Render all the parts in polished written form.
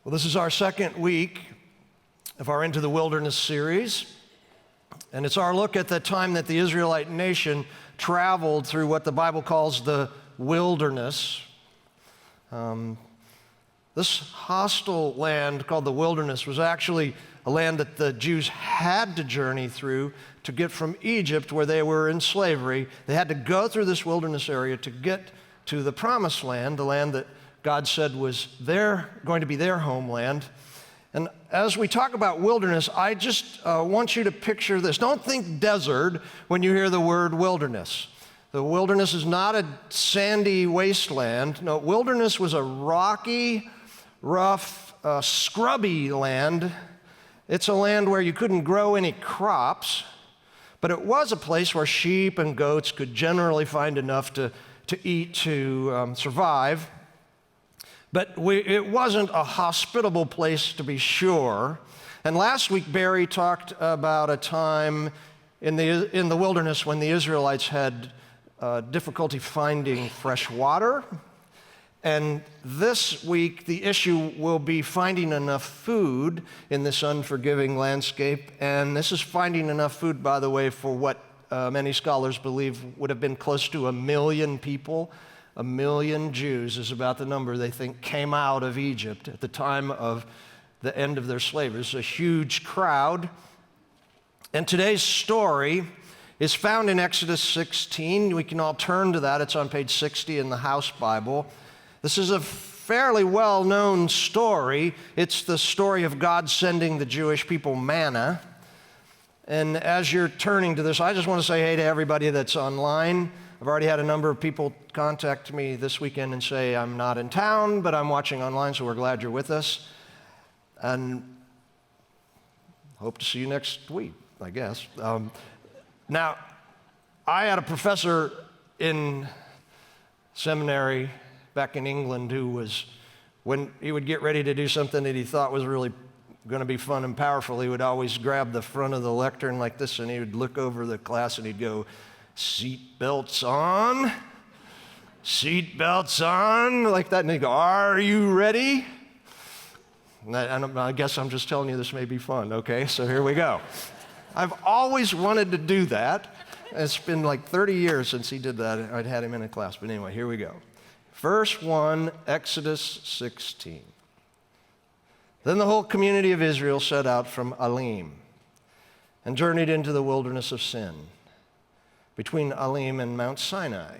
Well, this is our second week of our Into the Wilderness series, and it's our look at the time that the Israelite nation traveled through what the Bible calls the wilderness. This hostile land called the wilderness was actually a land that the Jews had to journey through to get from Egypt, where they were in slavery. They had to go through this wilderness area to get to the promised land, the land that God said was going to be their homeland. And as we talk about wilderness, I just want you to picture this. Don't think desert when you hear the word wilderness. The wilderness is not a sandy wasteland. No, wilderness was a rocky, rough, scrubby land. It's a land where you couldn't grow any crops, but it was a place where sheep and goats could generally find enough to eat to survive. But it wasn't a hospitable place, to be sure. And last week, Barry talked about a time in the wilderness when the Israelites had difficulty finding fresh water. And this week, the issue will be finding enough food in this unforgiving landscape. And this is finding enough food, by the way, for what many scholars believe would have been close to 1 million people. 1 million Jews is about the number they think came out of Egypt at the time of the end of their slavery. It's a huge crowd. And today's story is found in Exodus 16. We can all turn to that. It's on page 60 in the House Bible. This is a fairly well-known story. It's the story of God sending the Jewish people manna. And as you're turning to this, I just want to say hey to everybody that's online. I've already had a number of people contact me this weekend and say, I'm not in town, but I'm watching online, so we're glad you're with us. And hope to see you next week, I guess. Now, I had a professor in seminary back in England who was, when he would get ready to do something that he thought was really going to be fun and powerful, he would always grab the front of the lectern like this, and he would look over the class and he'd go, seat belts on, like that. And he'd go, are you ready? And I guess I'm just telling you this may be fun, okay? So here we go. I've always wanted to do that. It's been like 30 years since he did that. I'd had him in a class, but anyway, here we go. Verse 1, Exodus 16. Then the whole community of Israel set out from Elim and journeyed into the wilderness of Sin, between Elim and Mount Sinai.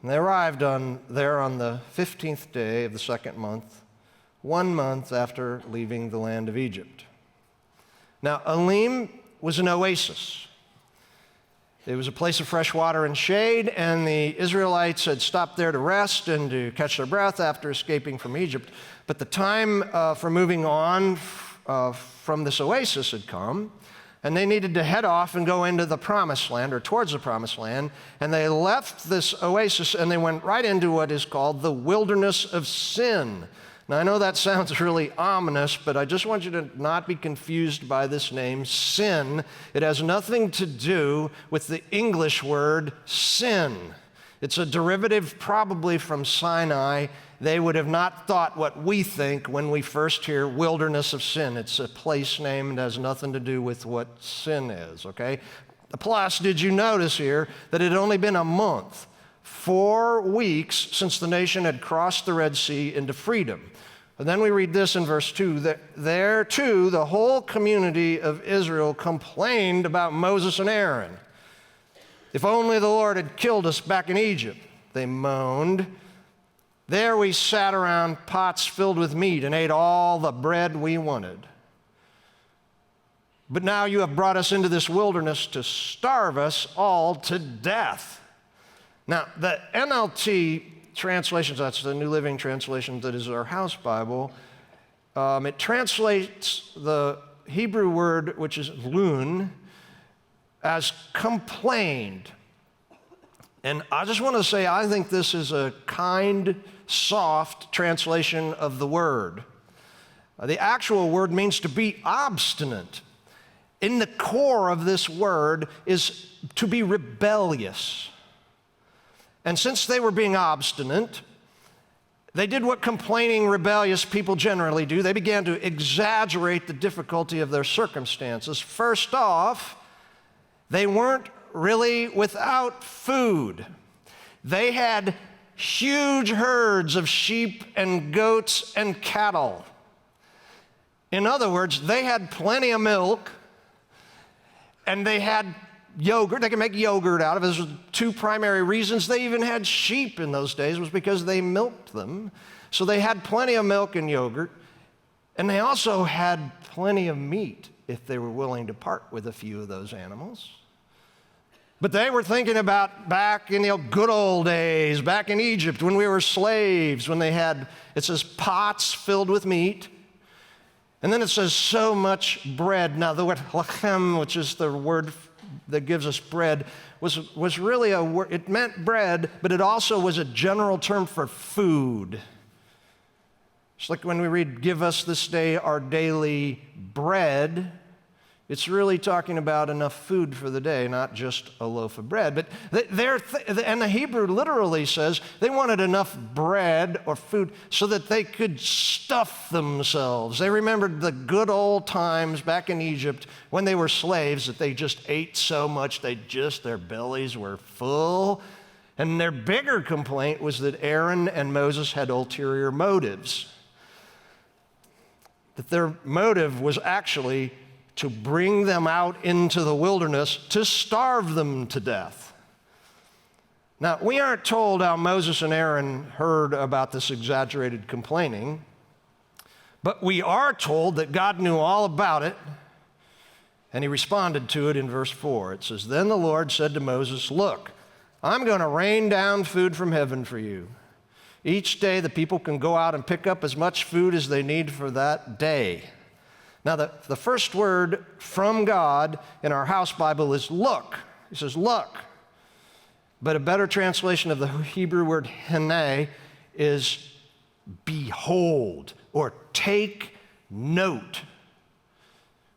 And they arrived there on the 15th day of the second month, 1 month after leaving the land of Egypt. Now, Elim was an oasis. It was a place of fresh water and shade, and the Israelites had stopped there to rest and to catch their breath after escaping from Egypt. But the time for moving on from this oasis had come, and they needed to head off and go into the promised land, or towards the promised land. And they left this oasis and they went right into what is called the wilderness of Sin. Now, I know that sounds really ominous, but I just want you to not be confused by this name, Sin. It has nothing to do with the English word sin. It's a derivative probably from Sinai. They would have not thought what we think when we first hear wilderness of Sin. It's a place name that has nothing to do with what sin is, okay? Plus, did you notice here that it had only been a month, 4 weeks since the nation had crossed the Red Sea into freedom? And then we read this in verse 2, that there too the whole community of Israel complained about Moses and Aaron. If only the Lord had killed us back in Egypt, they moaned. There we sat around pots filled with meat and ate all the bread we wanted. But now you have brought us into this wilderness to starve us all to death. Now, the NLT translation, that's the New Living Translation that is our house Bible, it translates the Hebrew word, which is lun, as complained. And I just want to say, I think this is a kind, soft translation of the word. The actual word means to be obstinate. In the core of this word is to be rebellious. And since they were being obstinate, they did what complaining, rebellious people generally do. They began to exaggerate the difficulty of their circumstances. First off, they weren't really without food. They had huge herds of sheep and goats and cattle. In other words, they had plenty of milk, and they had yogurt. They could make yogurt out of it. Those were two primary reasons they even had sheep in those days, was because they milked them. So they had plenty of milk and yogurt, and they also had plenty of meat if they were willing to part with a few of those animals. But they were thinking about back in the good old days, back in Egypt when we were slaves, when they had, it says, pots filled with meat. And then it says so much bread. Now the word lachem, which is the word that gives us bread, was really a word. It meant bread, but it also was a general term for food. It's like when we read, give us this day our daily bread. It's really talking about enough food for the day, not just a loaf of bread. But and the Hebrew literally says they wanted enough bread or food so that they could stuff themselves. They remembered the good old times back in Egypt when they were slaves, that they just ate so much their bellies were full. And their bigger complaint was that Aaron and Moses had ulterior motives. That their motive was actually to bring them out into the wilderness to starve them to death. Now, we aren't told how Moses and Aaron heard about this exaggerated complaining, but we are told that God knew all about it, and he responded to it in verse 4. It says, "Then the Lord said to Moses, 'Look, I'm going to rain down food from heaven for you. Each day the people can go out and pick up as much food as they need for that day.'" Now, the first word from God in our house Bible is look. He says, look. But a better translation of the Hebrew word hene is behold or take note.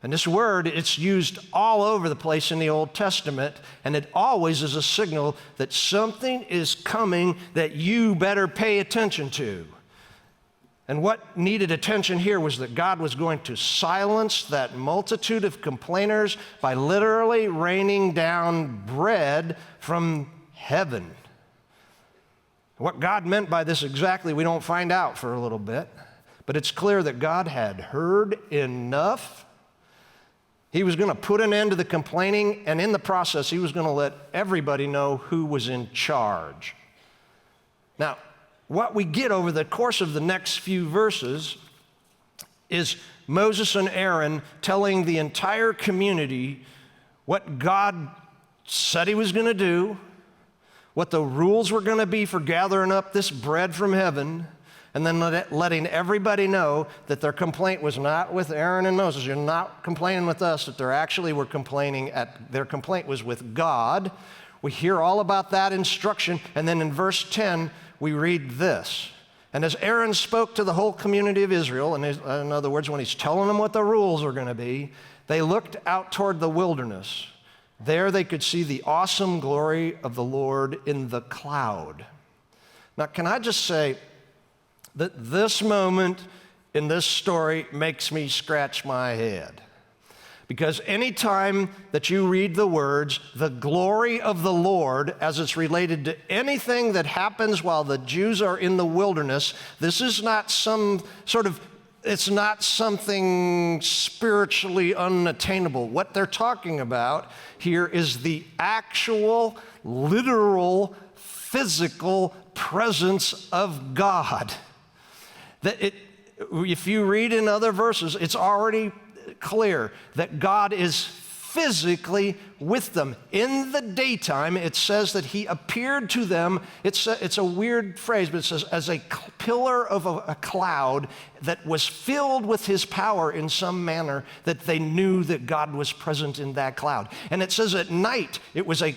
And this word, it's used all over the place in the Old Testament, and it always is a signal that something is coming that you better pay attention to. And what needed attention here was that God was going to silence that multitude of complainers by literally raining down bread from heaven. What God meant by this exactly, we don't find out for a little bit, but it's clear that God had heard enough. He was going to put an end to the complaining, and in the process, he was going to let everybody know who was in charge. Now, what we get over the course of the next few verses is Moses and Aaron telling the entire community what God said he was going to do, what the rules were going to be for gathering up this bread from heaven, and then letting everybody know that their complaint was not with Aaron and Moses. You're not complaining with us, that they actually were complaining their complaint was with God. We hear all about that instruction, and then in verse 10, we read this. "And as Aaron spoke to the whole community of Israel," and in other words, when he's telling them what the rules are going to be, "they looked out toward the wilderness. There they could see the awesome glory of the Lord in the cloud." Now, can I just say that this moment in this story makes me scratch my head? Because anytime that you read the words, "the glory of the Lord," as it's related to anything that happens while the Jews are in the wilderness, this is not it's not something spiritually unattainable. What they're talking about here is the actual, literal, physical presence of God. If you read in other verses, it's already clear that God is physically with them. In the daytime, it says that he appeared to them. It's a weird phrase, but it says as a pillar of a cloud that was filled with his power in some manner, that they knew that God was present in that cloud. And it says at night, it was a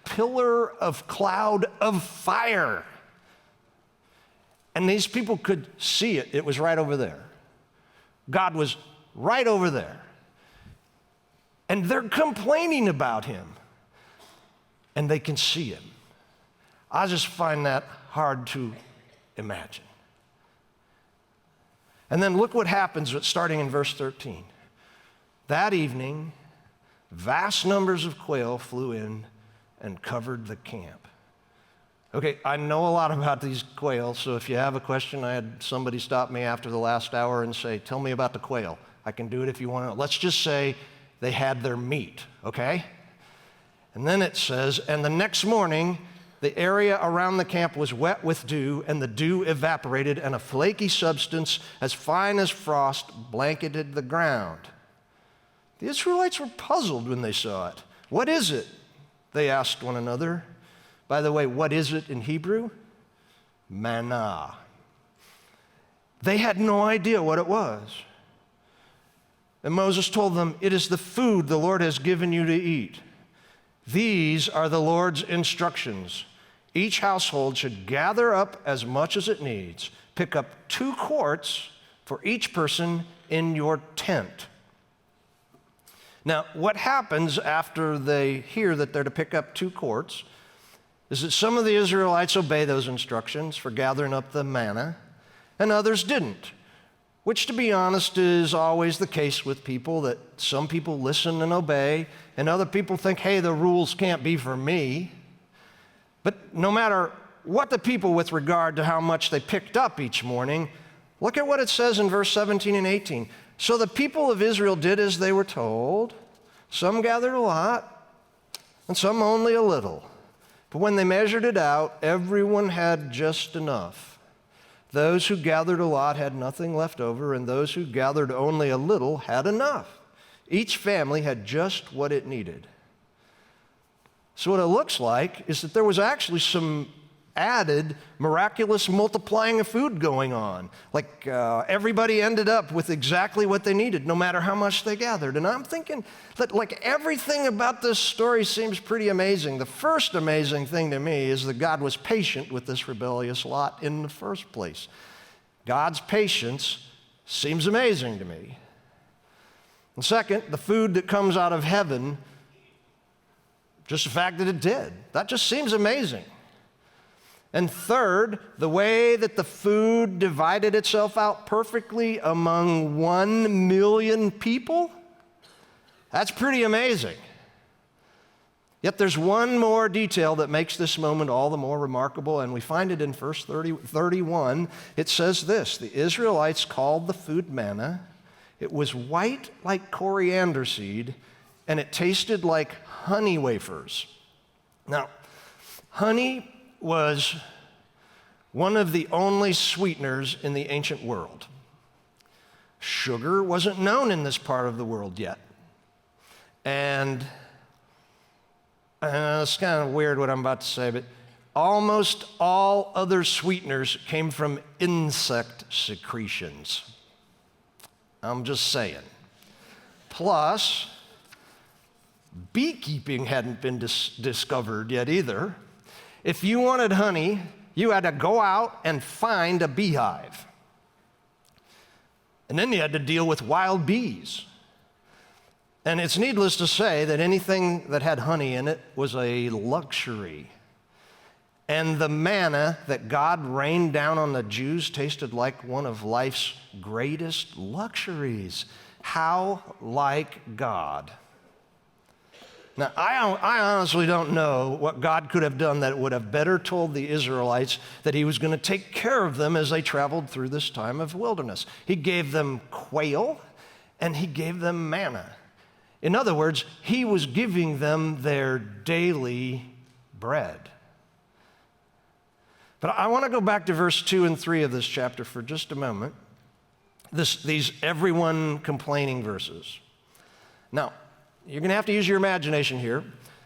pillar of cloud of fire. And these people could see it. It was right over there. God was right over there. And they're complaining about him. And they can see him. I just find that hard to imagine. And then look what happens starting in verse 13. That evening, vast numbers of quail flew in and covered the camp. Okay, I know a lot about these quail, so if you have a question, I had somebody stop me after the last hour and say, tell me about the quail. I can do it if you want to know. Let's just say they had their meat, okay? And then it says, and the next morning, the area around the camp was wet with dew, and the dew evaporated, and a flaky substance as fine as frost blanketed the ground. The Israelites were puzzled when they saw it. What is it? They asked one another. By the way, what is it in Hebrew? Manna. They had no idea what it was. And Moses told them, it is the food the Lord has given you to eat. These are the Lord's instructions. Each household should gather up as much as it needs. Pick up 2 quarts for each person in your tent. Now, what happens after they hear that they're to pick up 2 quarts is that some of the Israelites obey those instructions for gathering up the manna, and others didn't, which, to be honest, is always the case with people, that some people listen and obey, and other people think, hey, the rules can't be for me. But no matter what the people with regard to how much they picked up each morning, look at what it says in verse 17 and 18. So the people of Israel did as they were told. Some gathered a lot, and some only a little. But when they measured it out, everyone had just enough. Those who gathered a lot had nothing left over, and those who gathered only a little had enough. Each family had just what it needed. So what it looks like is that there was actually some added miraculous multiplying of food going on. Like everybody ended up with exactly what they needed, no matter how much they gathered. And I'm thinking that like everything about this story seems pretty amazing. The first amazing thing to me is that God was patient with this rebellious lot in the first place. God's patience seems amazing to me. And second, the food that comes out of heaven, just the fact that it did, that just seems amazing. And third, the way that the food divided itself out perfectly among 1 million people, that's pretty amazing. Yet there's one more detail that makes this moment all the more remarkable, and we find it in verse 31. It says this, the Israelites called the food manna. It was white like coriander seed, and it tasted like honey wafers. Now, honey was one of the only sweeteners in the ancient world. Sugar wasn't known in this part of the world yet. And it's kind of weird what I'm about to say, but almost all other sweeteners came from insect secretions. I'm just saying. Plus, beekeeping hadn't been discovered yet either. If you wanted honey, you had to go out and find a beehive. And then you had to deal with wild bees. And it's needless to say that anything that had honey in it was a luxury. And the manna that God rained down on the Jews tasted like one of life's greatest luxuries. How like God. Now, I honestly don't know what God could have done that would have better told the Israelites that he was going to take care of them as they traveled through this time of wilderness. He gave them quail and he gave them manna. In other words, he was giving them their daily bread. But I want to go back to verse 2 and 3 of this chapter for just a moment. These everyone complaining verses. Now, you're going to have to use your imagination here,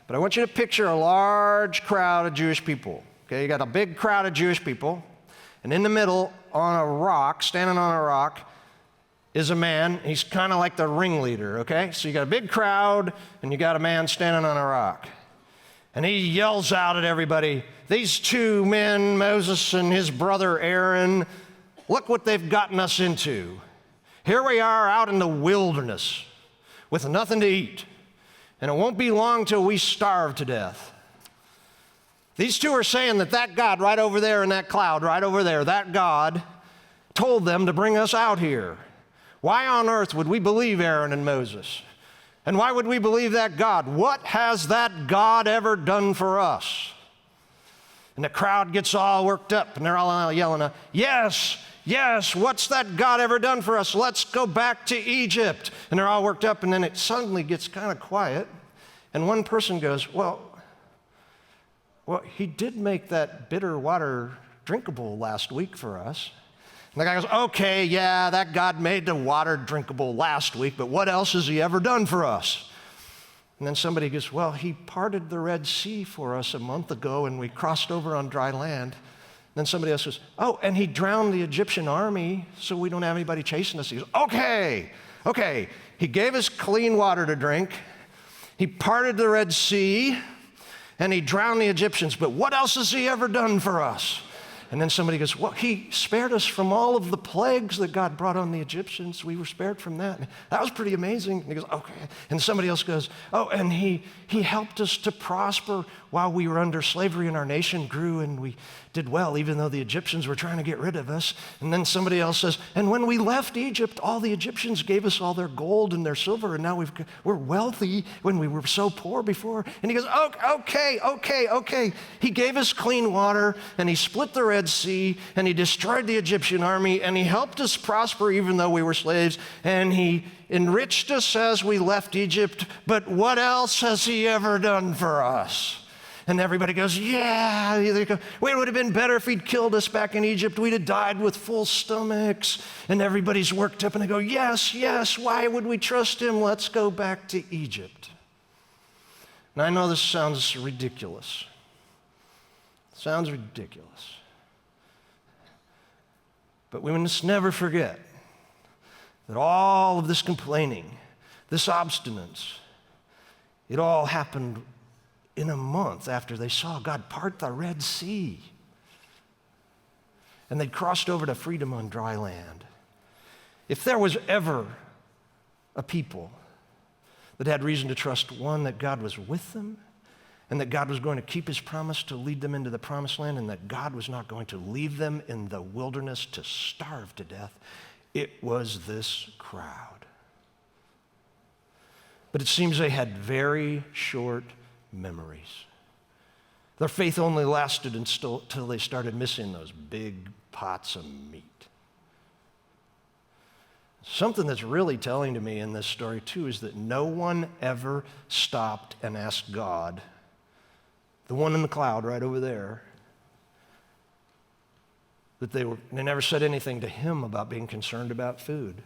but I want you to picture a large crowd of Jewish people. Okay, you got a big crowd of Jewish people, and in the middle, on a rock, standing on a rock, is a man. He's kind of like the ringleader, okay? So you got a big crowd, and you got a man standing on a rock. And he yells out at everybody, these 2 men, Moses and his brother Aaron, look what they've gotten us into. Here we are out in the wilderness with nothing to eat, and it won't be long till we starve to death. These 2 are saying that God right over there in that cloud, right over there, that God told them to bring us out here? Why on earth would we believe Aaron and Moses? And why would we believe that God? What has that God ever done for us? And the crowd gets all worked up, and they're all yelling, yes, yes, what's that God ever done for us? Let's go back to Egypt. And they're all worked up, and then it suddenly gets kind of quiet, and one person goes, well, he did make that bitter water drinkable last week for us. And the guy goes, okay, yeah, that God made the water drinkable last week, but what else has he ever done for us? And then somebody goes, well, he parted the Red Sea for us a month ago, and we crossed over on dry land. And then somebody else goes, oh, and he drowned the Egyptian army, so we don't have anybody chasing us. He goes, okay, he gave us clean water to drink, he parted the Red Sea, and he drowned the Egyptians, but what else has he ever done for us? And then somebody goes, well, he spared us from all of the plagues that God brought on the Egyptians. We were spared from that. And that was pretty amazing. And he goes, okay. And somebody else goes, oh, and he helped us to prosper while we were under slavery and our nation grew and we did well, even though the Egyptians were trying to get rid of us. And then somebody else says, and when we left Egypt, all the Egyptians gave us all their gold and their silver, and now we're wealthy when we were so poor before. And he goes, okay. He gave us clean water, and he split the Red Sea, and he destroyed the Egyptian army, and he helped us prosper even though we were slaves, and he enriched us as we left Egypt, but what else has he ever done for us? And everybody goes, yeah. It would have been better if he'd killed us back in Egypt. We'd have died with full stomachs. And everybody's worked up and they go, yes, why would we trust him? Let's go back to Egypt. And I know this sounds ridiculous. Sounds ridiculous. But we must never forget that all of this complaining, this obstinance, it all happened in a month after they saw God part the Red Sea. And they'd crossed over to freedom on dry land. If there was ever a people that had reason to trust, one, that God was with them, and that God was going to keep his promise to lead them into the promised land, and that God was not going to leave them in the wilderness to starve to death, it was this crowd. But it seems they had very short memories. Their faith only lasted until they started missing those big pots of meat. Something that's really telling to me in this story too is that no one ever stopped and asked God, the one in the cloud right over there, that they never said anything to him about being concerned about food.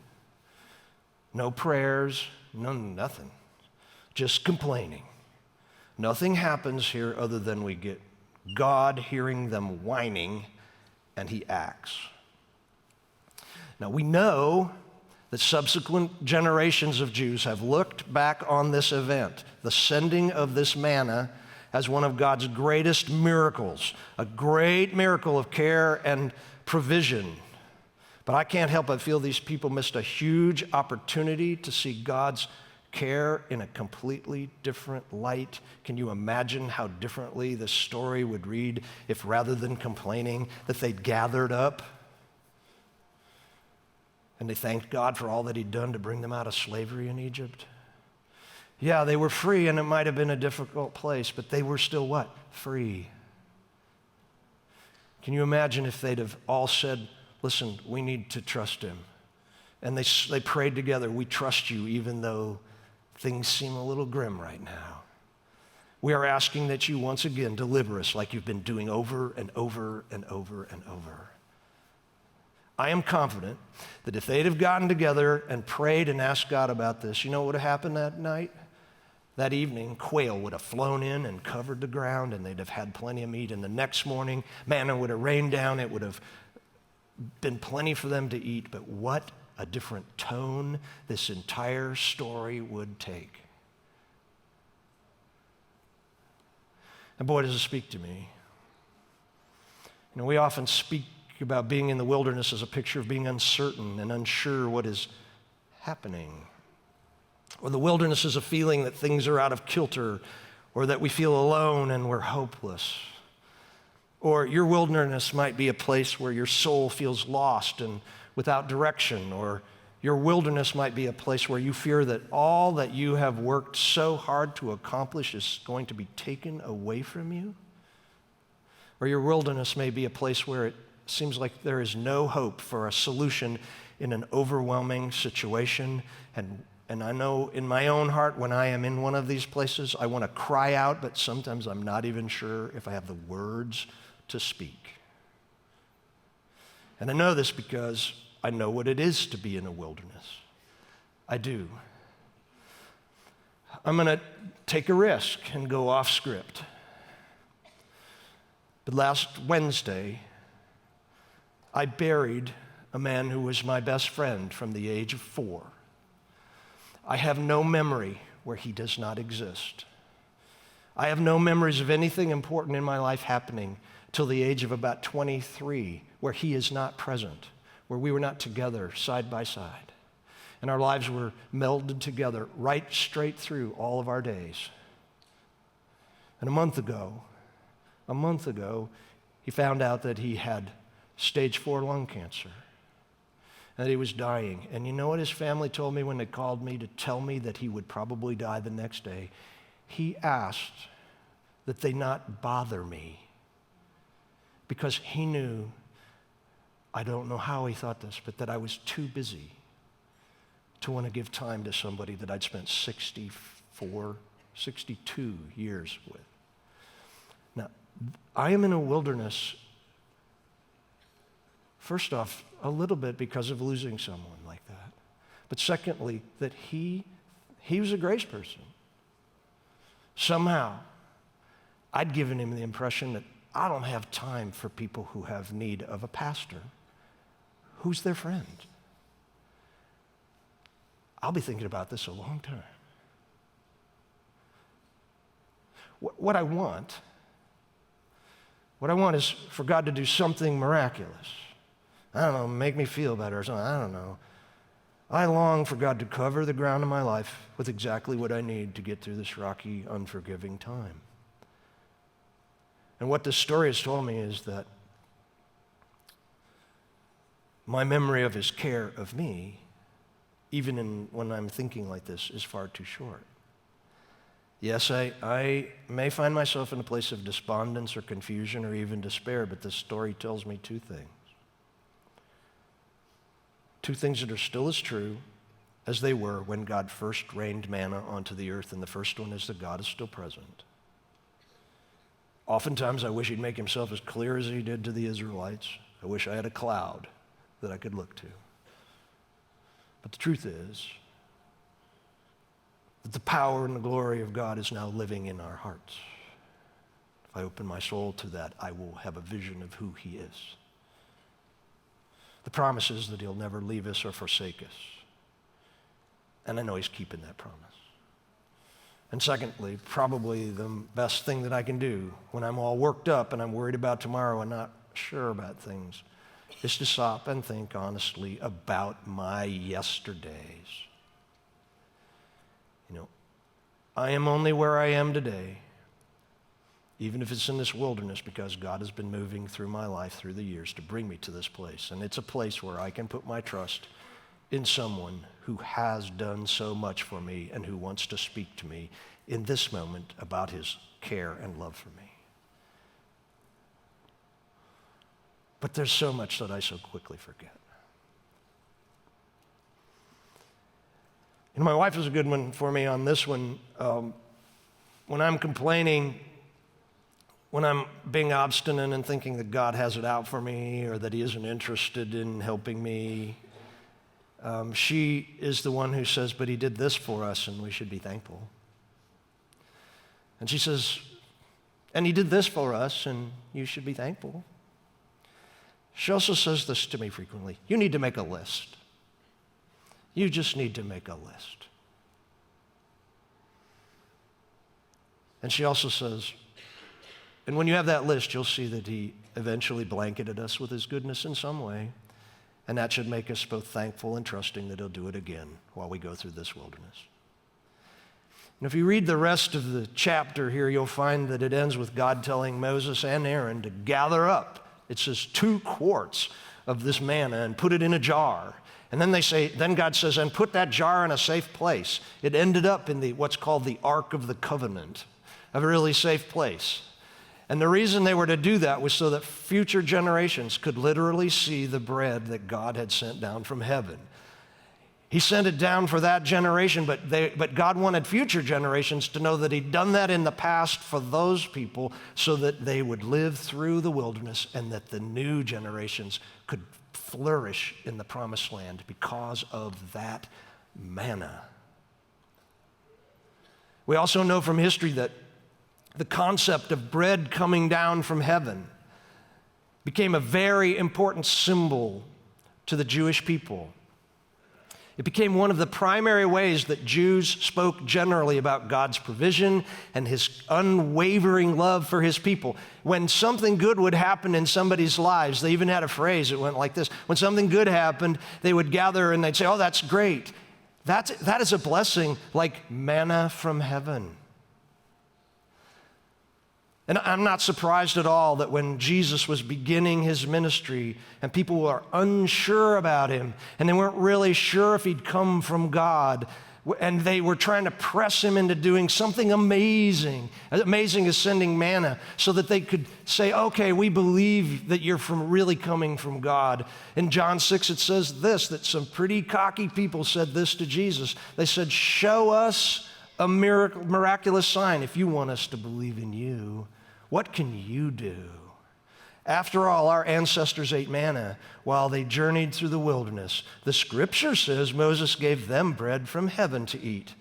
No prayers, nothing. Just complaining. Nothing happens here other than we get God hearing them whining, and he acts. Now we know that subsequent generations of Jews have looked back on this event, the sending of this manna, as one of God's greatest miracles, a great miracle of care and provision. But I can't help but feel these people missed a huge opportunity to see God's care in a completely different light. Can you imagine how differently this story would read if rather than complaining that they'd gathered up and they thanked God for all that he'd done to bring them out of slavery in Egypt? Yeah, they were free and it might have been a difficult place, but they were still what? Free. Can you imagine if they'd have all said, listen, we need to trust him. And they prayed together, we trust you even though things seem a little grim right now. We are asking that you once again deliver us like you've been doing over and over and over and over. I am confident that if they'd have gotten together and prayed and asked God about this, you know what would have happened that night? That evening, quail would have flown in and covered the ground, and they'd have had plenty of meat. And the next morning, manna would have rained down. It would have been plenty for them to eat. But what a different tone this entire story would take. And boy, does it speak to me. You know, we often speak about being in the wilderness as a picture of being uncertain and unsure what is happening. Or the wilderness is a feeling that things are out of kilter, or that we feel alone and we're hopeless. Or your wilderness might be a place where your soul feels lost and without direction, or your wilderness might be a place where you fear that all that you have worked so hard to accomplish is going to be taken away from you. Or your wilderness may be a place where it seems like there is no hope for a solution in an overwhelming situation. And I know in my own heart, when I am in one of these places, I want to cry out, but sometimes I'm not even sure if I have the words to speak. And I know this because I know what it is to be in a wilderness. I do. I'm going to take a risk and go off script. But last Wednesday, I buried a man who was my best friend from the age of 4. I have no memory where he does not exist. I have no memories of anything important in my life happening till the age of about 23, where he is not present, where we were not together side by side. And our lives were melded together right straight through all of our days. And a month ago, he found out that he had stage 4 lung cancer, and that he was dying. And you know what his family told me when they called me to tell me that he would probably die the next day? He asked that they not bother me because he knew, I don't know how he thought this, but that I was too busy to want to give time to somebody that I'd spent 62 years with. Now, I am in a wilderness, first off, a little bit because of losing someone like that. But secondly, that he was a grace person. Somehow, I'd given him the impression that I don't have time for people who have need of a pastor. Who's their friend? I'll be thinking about this a long time. What I want is for God to do something miraculous. I don't know, make me feel better or something. I don't know. I long for God to cover the ground of my life with exactly what I need to get through this rocky, unforgiving time. And what this story has told me is that my memory of his care of me, even when I'm thinking like this, is far too short. Yes, I may find myself in a place of despondence or confusion or even despair, but this story tells me two things. Two things that are still as true as they were when God first rained manna onto the earth, and the first one is that God is still present. Oftentimes, I wish he'd make himself as clear as he did to the Israelites. I wish I had a cloud that I could look to. But the truth is that the power and the glory of God is now living in our hearts. If I open my soul to that, I will have a vision of who he is. The promise is that he'll never leave us or forsake us. And I know he's keeping that promise. And secondly, probably the best thing that I can do when I'm all worked up and I'm worried about tomorrow and not sure about things is to stop and think honestly about my yesterdays. You know, I am only where I am today, even if it's in this wilderness, because God has been moving through my life through the years to bring me to this place. And it's a place where I can put my trust in someone who has done so much for me and who wants to speak to me in this moment about his care and love for me. But there's so much that I so quickly forget. And my wife is a good one for me on this one. When I'm complaining, when I'm being obstinate and thinking that God has it out for me or that he isn't interested in helping me, she is the one who says, but he did this for us and we should be thankful. And she says, and he did this for us and you should be thankful. She also says this to me frequently: you need to make a list. You just need to make a list. And she also says, and when you have that list, you'll see that he eventually blanketed us with his goodness in some way, and that should make us both thankful and trusting that he'll do it again while we go through this wilderness. And if you read the rest of the chapter here, you'll find that it ends with God telling Moses and Aaron to gather up, it says, 2 quarts of this manna and put it in a jar. And then God says, and put that jar in a safe place. It ended up in what's called the Ark of the Covenant, a really safe place. And the reason they were to do that was so that future generations could literally see the bread that God had sent down from heaven. He sent it down for that generation, but God wanted future generations to know that he'd done that in the past for those people so that they would live through the wilderness and that the new generations could flourish in the promised land because of that manna. We also know from history that the concept of bread coming down from heaven became a very important symbol to the Jewish people. It became one of the primary ways that Jews spoke generally about God's provision and his unwavering love for his people. When something good would happen in somebody's lives, they even had a phrase, it went like this. When something good happened, they would gather and they'd say, oh, that's great. That is a blessing like manna from heaven. And I'm not surprised at all that when Jesus was beginning his ministry and people were unsure about him and they weren't really sure if he'd come from God and they were trying to press him into doing something amazing as sending manna so that they could say, okay, we believe that you're really coming from God. In John 6, it says this, that some pretty cocky people said this to Jesus. They said, show us a miraculous sign if you want us to believe in you. What can you do? After all, our ancestors ate manna while they journeyed through the wilderness. The scripture says Moses gave them bread from heaven to eat.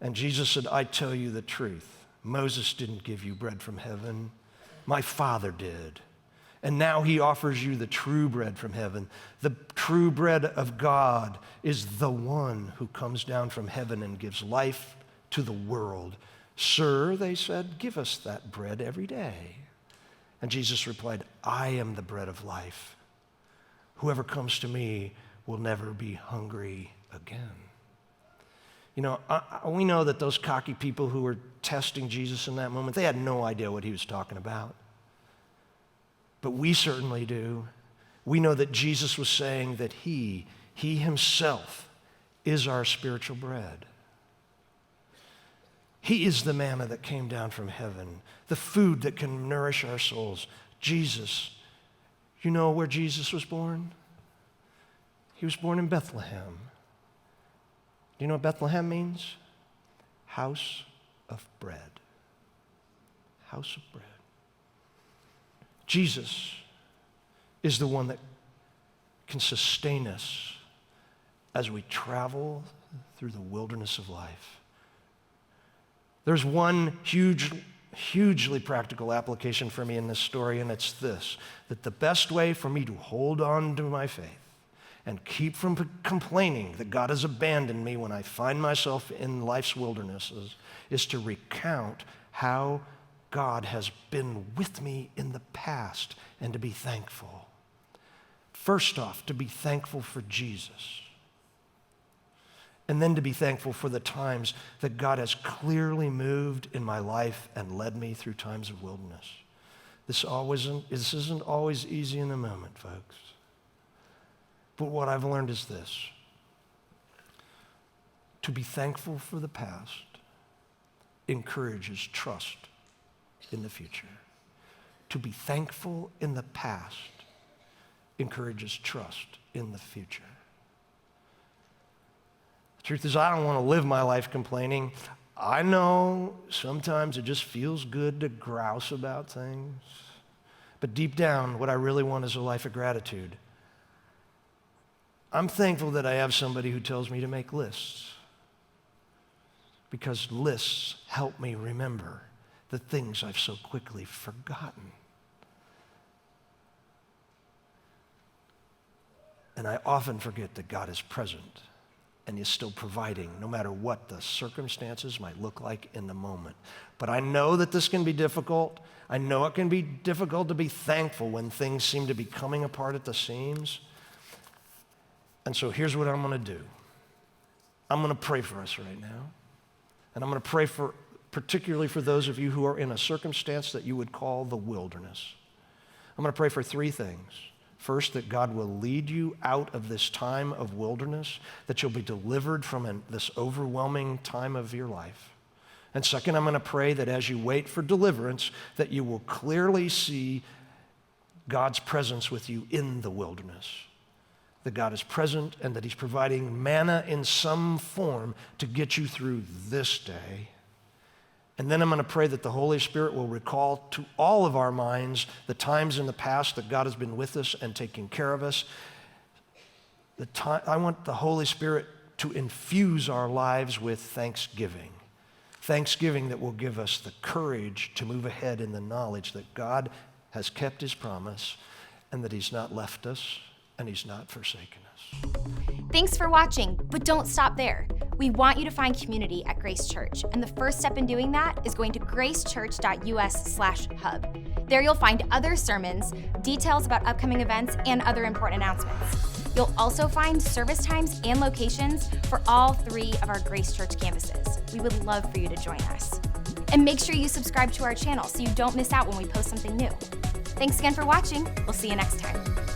And Jesus said, I tell you the truth. Moses didn't give you bread from heaven. My Father did. And now he offers you the true bread from heaven. The true bread of God is the one who comes down from heaven and gives life to the world. Sir, they said, give us that bread every day. And Jesus replied, I am the bread of life. Whoever comes to me will never be hungry again. You know, we know that those cocky people who were testing Jesus in that moment, they had no idea what he was talking about. But we certainly do. We know that Jesus was saying that he himself is our spiritual bread. He is the manna that came down from heaven, the food that can nourish our souls. Jesus, you know where Jesus was born? He was born in Bethlehem. Do you know what Bethlehem means? House of bread. House of bread. Jesus is the one that can sustain us as we travel through the wilderness of life. There's one hugely practical application for me in this story, and it's this, that the best way for me to hold on to my faith and keep from complaining that God has abandoned me when I find myself in life's wildernesses is to recount how God has been with me in the past and to be thankful. First off, to be thankful for Jesus. And then to be thankful for the times that God has clearly moved in my life and led me through times of wilderness. This isn't always easy in the moment, folks. But what I've learned is this. To be thankful for the past encourages trust in the future. To be thankful in the past encourages trust in the future. The truth is, I don't want to live my life complaining. I know sometimes it just feels good to grouse about things. But deep down, what I really want is a life of gratitude. I'm thankful that I have somebody who tells me to make lists, because lists help me remember the things I've so quickly forgotten. And I often forget that God is present and is still providing, no matter what the circumstances might look like in the moment. But I know that this can be difficult. I know it can be difficult to be thankful when things seem to be coming apart at the seams. And so here's what I'm going to do. I'm going to pray for us right now. And I'm going to pray particularly for those of you who are in a circumstance that you would call the wilderness. I'm going to pray for three things. First, that God will lead you out of this time of wilderness, that you'll be delivered from this overwhelming time of your life. And second, I'm going to pray that as you wait for deliverance, that you will clearly see God's presence with you in the wilderness. That God is present and that he's providing manna in some form to get you through this day. And then I'm going to pray that the Holy Spirit will recall to all of our minds the times in the past that God has been with us and taking care of us. I want the Holy Spirit to infuse our lives with thanksgiving. Thanksgiving that will give us the courage to move ahead in the knowledge that God has kept his promise and that he's not left us and he's not forsaken us. Thanks for watching, but don't stop there. We want you to find community at Grace Church, and the first step in doing that is going to gracechurch.us/hub. There you'll find other sermons, details about upcoming events, and other important announcements. You'll also find service times and locations for all 3 of our Grace Church campuses. We would love for you to join us. And make sure you subscribe to our channel so you don't miss out when we post something new. Thanks again for watching. We'll see you next time.